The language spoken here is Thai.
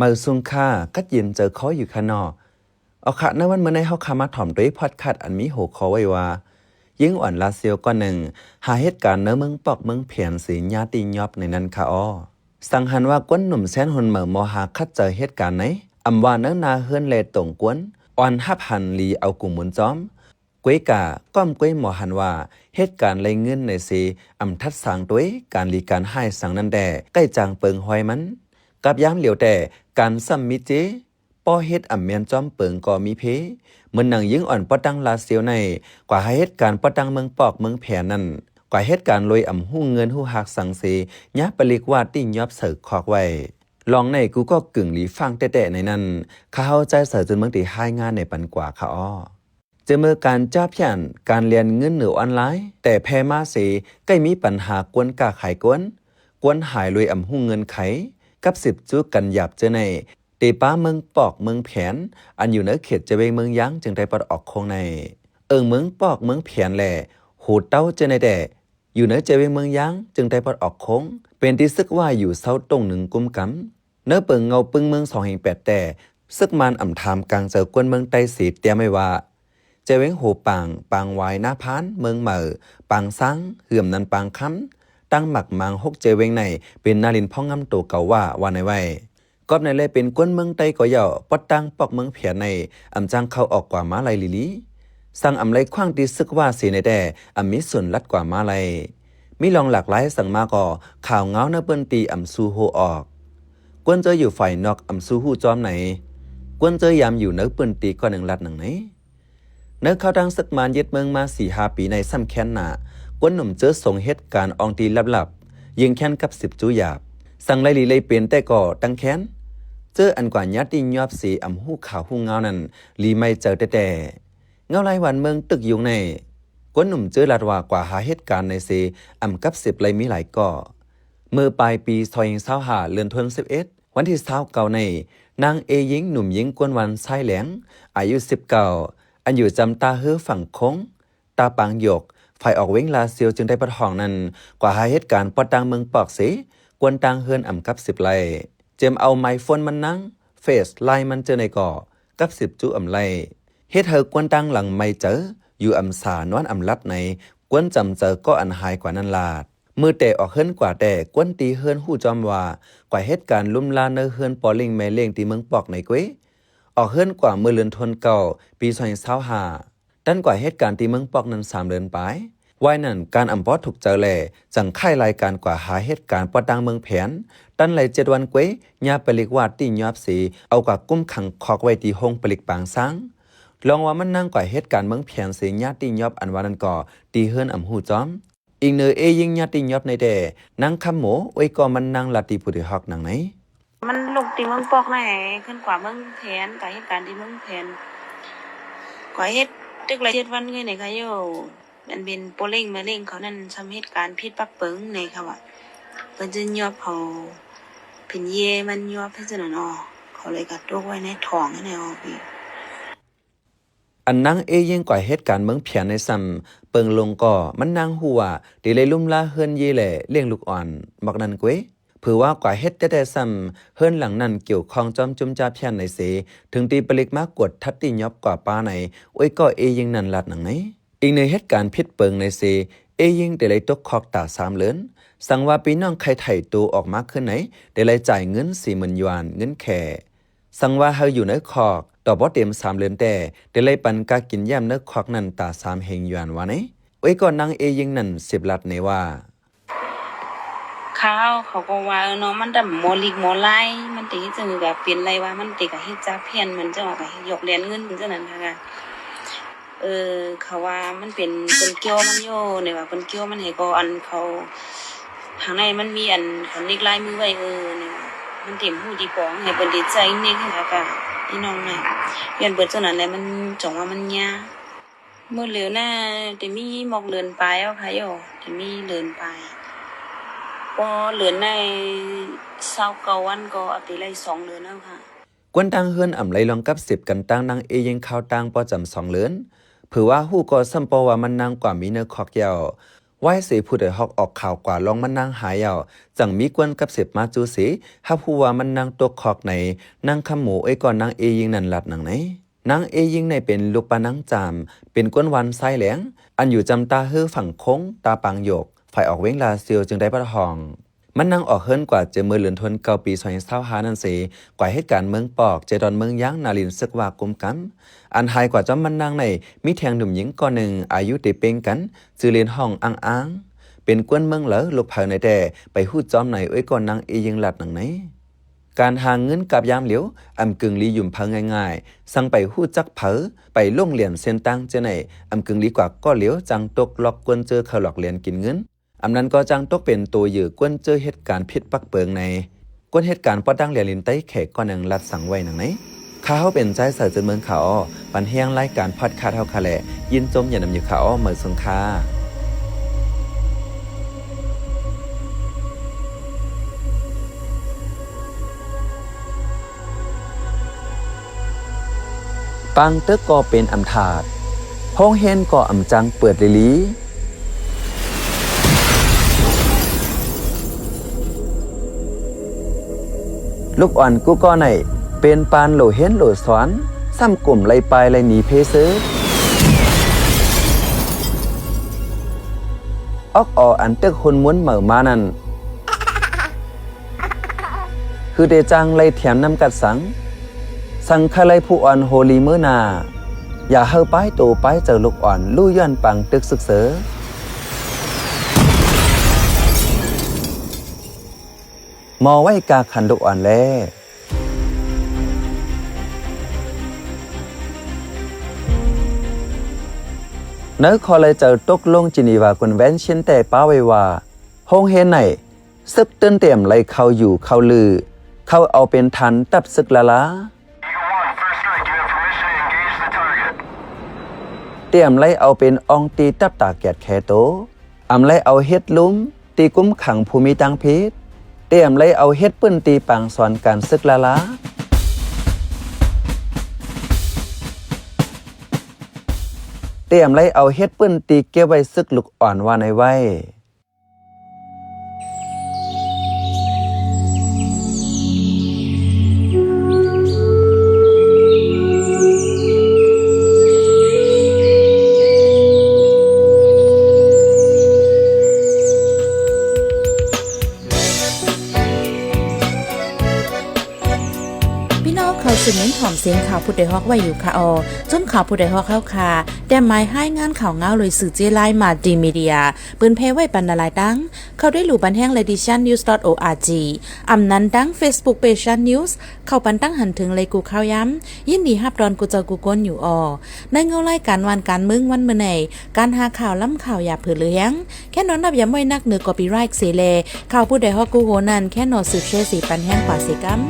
มือซุงค่ากัดยินเจอเขาอยู่ข้างนอกเอาค่ะในวันเมื่อในเฮาคามาถ่อมด้วยพอดคัดอันมีหัวข้อไว้ว่ายิ่งอ่อนลาเซียวก็หนึ่งหาเหตุการณ์เนื้อเมืองปอกเมืองเพียนสีญาติยอบในนั้นค่ะอ้อสังหันว่ากวนหนุ่มแสนหนเหมือมอหาคัดเจอเหตุการณ์ไหนอำว่าเนื้อนาเฮือนเลตรงกวนอ่อนฮับหันลีเอากุ่มมุนจอมก้วยกาก้อมก้วยหมอหันว่าเหตุการณ์ไรเงินในสีอำทัดสางด้วยการลีการให้สังนันแด่ใกล้จางเปิงหอยมันกับย้ำเหลียวแต่การซ้ำมิเจป้อเฮ็ดอ่ำเมียนจอมเปิงก็มีเพเหมือนหนังยิงอ่อนปอดังลาเซียวในกว่าเหตุการณ์ปอดังเมืองปอกเมืองแผนนั่นกว่าเหตุการณ์ลอยอ่ำหู้เงินหู้หักสังเสยะปลิกว่าติ้งยอบเสิร์คอกไว้ลองในกูก็กึ่งหลีฟังแต่ในนั้นข้าเข้าใจเสิร์จนเมืองที่ให้งานในปันกว่าค่ะอ้อจะเมื่อการจ้าพยันการเรียนเงินเหนือออนไลน์แต่แพ้มาเสใกล้มีปัญหากวนกาขายกวนหายลอยอ่ำหู้เงินไขกับ10จุกันหยับเจอในตีป้าเมืองปอกเมืองแผนอันอยู่ในเขตจะเวงเมืองยังจึงได้ปลดออกคงในเมืองปอกเมืองแผนแหล่หูเต้าเจอในแด่อยู่ในจะเวงเมืองยังจึงได้ปลดออกคงเป็นที่ซึกว่าอยู่เศร้าตรงหนึ่งกุมกำเนื้อเปิงเงาปึ้งเมือง2 แห่ง 8แต่ซึกมันอ่ำทามกลางเจอกวนเมืองไต้สีเตียไม่ว่าจะเวงโหปางวายหน้าพานเมืองเหม่อปางซังเหื่อมนันปางค้ำตั้งหมักมังหกเจเวงในเป็นนาลินพ่องงำตัวเก่าว่าในไว้กอบในเลยเป็นกวนเมืองไต้ก็ย่อปอดตั้งปอกเมืองเพียในอำจังเข้าออกกว่ามาลายลีสั่งอำไลคว้างตีซึกว่าสีในแด่อำมีส่วนลัดกว่ามาลายมีลองหลากหลายสั่งมาก่อข่าวเงาเนื้อเปิ้นตีอำซูโฮออกกวนเจออยู่ฝ่ายนอกอำซูฮูจอมไหนกวนเจอยามอยู่เนื้อเปิ้นตีก็หนึ่งลัดหนังไหนเนื้อเข้าดังซึกมานยึดเมืองมา4-5 ปีในซ้ำแค้นหนากวนหนุ่มเจอส่งเหตุการณ์อองตีลับๆยิงแค้นกับ10จูหยาบสั่งไล่ลีเลยเปลี่ยนแต่ก่อตั้งแค้นเจออันกว่าญาติยอบสีอำหู้ขาวหู้เงานั้นลีไม่เจอแต่เงาลายวันเมืองตึกอยู่ในกวนหนุ่มเจอลาดว่ากว่าหาเหตุการณ์ในเซอำกับ10เลยมีหลายก่อเมื่อปลายปี25เดือนธันวาคม11วันที่29ในนางเอยิงหนุ่มยิงกวนวันไส้แหลงอายุ19อันอยู่จำตาเฮือฝั่งคงตาปางหยกฝ่ายออกเว้งลาเซียวจึงได้ประทองนั้นกว่าหาเหตุการณ์ปอดังเมืองปอกเสกวนตังเฮือนอำกับ10ไลเจมเอาไมโฟนมันนั่งเฟสไลมันเจอในก่อกับ10จูอำไลเฮ็ดเธอกวนตังหลังไม่เจออยู่อำสานวนอำลัดในกวนจำเจอก็อันหายกว่านั้นลาดมือแต่ออกเฮิรนกว่าแต่กวนตีเฮิรนหู้จอมว่ากว่าเหตุการณ์ลุ่มลาเนอเฮิรนปอลิงแม่เล่งที่เมืองปอกในเกวออกเฮิรนกว่าเมื่อเดือนธันวาคมปี2025ดันกว่าเหตุการณ์ที่เมืองปอกนั้น3 เดือนไปวัยนั้นการอำปอถูกเจอแหล่จังไข่รายการกว่าหาเหตุการณ์ปอดังเมืองแผนดันไหล7 วันเกวยญาปลิกวาดตียอบสีเอากว่ากุ้มขังคอกไว้ที่ห้องปลิกปางซังลองว่ามันนั่งกว่าเหตุการณ์เมืองแผนสีญาตียอบอันวานันก่อตีเฮิรนอำหูจอมอีกเนอยิงญาติยอบในแด่นางคำหมูไว้ก็มันนางลาติผู้ที่ฮอกนางไหนมันลงตีเมืองปอกไหนขึ้นกว่าเมืองแผนกว่าเหตุการณ์ที่เมืองแผนกว่าเหตุตึกละ7 วันเงยไหนคะโยมันเป็นโปเล่งมาเล่งเขานั่นทำเหตุการณ์ผิดปักเปิงในค่ะว่าเพิ่นจะยอบเขาเป็นเยมันยอบเพิ่นจะนั่นอ๋อเขาเลยกัดตกไว้ในท้องในอ๋อพี่อันนางยิงกว่าเหตุการณ์เมืองเพียนในซ้ำเปิงลงก่อมันนางหัวที่เลยลุ่มลาเฮิรนเยแหล่เลี้ยงลูกอ่อนบอกนั่นเกวเผื่อว่ากว่าเฮ็ดแต่ซ้ำเฮิรนหลังนั้นเกี่ยวข้องจอมจุมจ่าเพียนในเสถึงตีปลิกมากกดทัดตียอบกว่าป้าในโอ้ยก็ยิงนั่นลัดหนังไหนอีกในเหตุการณ์ผิดเปิงในเสยิงได้เลยตกคอกตา3 เดือนสั่งว่าปีน้องใครไถ่ตัวออกมาขึ้นไหนได้เลยจ่ายเงิน40,000 หยวนเงินแข่สั่งว่าเฮาอยู่ในคอกต่อบ่เต็ม3 เดือนแต่ได้เลยปันกากินย่ำในคอกนั้นตา3 เฮงหยวนว่าไหนโอ้ยก็นางยิงนั่น10 ลัดในว่าข้าวเขาก็ว่าเนาะมันดำโมลิกโมไลมันติจังแบบเป็นไรว่ามันติกะเฮ็ดจ้าเพี้ยนมันจังว่าก็ยกเหรียญเงินจังนั้นค่ะเขาว่ามันเป็นเปิ้นเกี่ยวมันอยู่เนี่ยว่าเปิ้นเกี่ยวมันให้ก็อันเขาข้างในมันมีอันเขานิกลายมือไว้เนี่ยมันเต็มหูดีปองให้เปิ้นได้ใจนิกค่ะก็พี่น้องน่ะเรียนเบิดจังนั้นแหละมันจงว่ามันยากมื้อเหลียวน่ะแต่มีหมอกเลือนปลายเอาค่ะโยแต่มีเลือนปลายพอเลือนใน29 วันก็เอาไปไล่2 เดือนแล้วค่ะกวนตังเฮือนอำไลลองกับ10กันตั้งนางยิงข้าวตังปอจำ2 เดือนเผื่อว่าฮู้ก็ซ้ำปอว่ามันนางกว่ามีเนื้อคอกยาว ไว้สีผู้ใดฮอกออกข่าวกว่าลองมันนางหายเอาจังมีกวนกับเสพมาจูสีฮับผู้ว่ามันนางตกคอกในนางขโมไอ้ก่อนนางเอยิงนั่นหลัดหนังไหนนางเอยิงในเป็นลูกปานางจามเป็นกวนวันไส้แหลงอันอยู่จำตาฮื้อฝั่งคงตาปังโยกฝ่ายออกเว้งลาเซียวจึงได้ประทองมันนั่งออกเฮิรนกว่าจะมือเหลือนทนเกาปี2025นั่นสิกว่าเหตุการณ์เมืองปอกเจดอนเมืองย้างนาลินซึกว่ากุมกันอันหายกว่าจอมมันนางในมีแทงหนุ่มหญิงก่อนหนึ่งอายุติเป่งกันจือเรียนห้องอ้างเป็นกวนเมืองเหลอลูกเผาในแต่ไปหู้จอมไหนไว้ก่อนนางเอยิงหลัดหนังไหนการหาเงินกับยามเหลียวอำกึ่งลียุ่มเผาง่ายๆสั่งไปหู้จักเผาไปลงเหรียญเส้นตั้งเจไหนอำกึ่งลีกว่าก็เหลียวจังตกหลอกกวนเจอเขาหลอกเหรียญกินเงินอำนั้นก็จังตกเป็นตัวเหยื่อกวนเจอเหตุการณ์ผิดปักเปิงในกวนเหตุการณ์ปอดังเหรียญลินใต้แขกก่อนหนึ่งลัดสั่งไว้หนังไหนข้าเขาเป็นใจเสือจนเมืองเขาปันแห้งรายการพอดคาสต์เฮาคาแหละยินจมอย่านำอยู่เขาเหมือนสงคาปังเตอก็เป็นอำถาดห้องเฮนก็อำจังเปิดลิลีลูกอ่อนกูก็ไหนเป็นปานโหลเฮนโหลสอนซ้ำกลุ่มไล่ปลายไล่หนีเพซื้อออกอันเตึกคนม้วนเหม่อมานั่นคือเดจังไล่แถมน้ำกัดสังคาไลผู้อ่อนโฮลีเมื่อนาอย่าเฮาป้ายโตป้ายเจอลูกอ่อนลู่ย้อนปังตึกศึกเสอมอไว้กาขันลูกอ่อนแลเนื้อคอเลยเจอตกลงจินีวาคนแว้นเช่นแต่ป้าไว้ว่าห้องเฮนไหนซึกเต้นเตี่ยมไล่เขาอยู่เขาลือเขาเอาเป็นทันตับซึกละเตรียมไล่เอาเป็นอองตีตับตาแกดแคโตอำไล่เอาเฮ็ดลุ้มตีกุ้มขังภูมิตังพิษเตรียมไล่เอาเฮ็ดปื้นตีปังสอนการซึกละเตรียมไล่เอาเฮ็ดปื้นตีเก็บไว้ซึกลูกอ่อนว่าในไว้เขาสืบเน้นหอมเสียงข่าวผู้ใดฮอกไว้อยู่ค่ะจนข่าวผู้ใดฮอกเข้าค่ะแต่หมายให้งานข่าวเงาเลยสื่อเจไลมาดีมีเดียปืนเพไว้ปันนาลายดังเขาได้หลู่บันแห้ง leditionnews.org อำนั้นดัง Facebook page news เข้าปันตั้งหันถึงเลยกูข้าวย้ำยินดีฮับดอนกูเจอกูก้นอยู่ในเงาไล่การวันการมึงวันเมื่อไหนการหาข่าวล้ำข่าวอย่าเผือเลี้ยงแค่นอนนับย้ำไว้นักเหนือกอปีไรค์เสเลข่าวผู้ใดฮอกกูโหนันแค่นอสืบเชสีปันแห้งกว่าเสกัม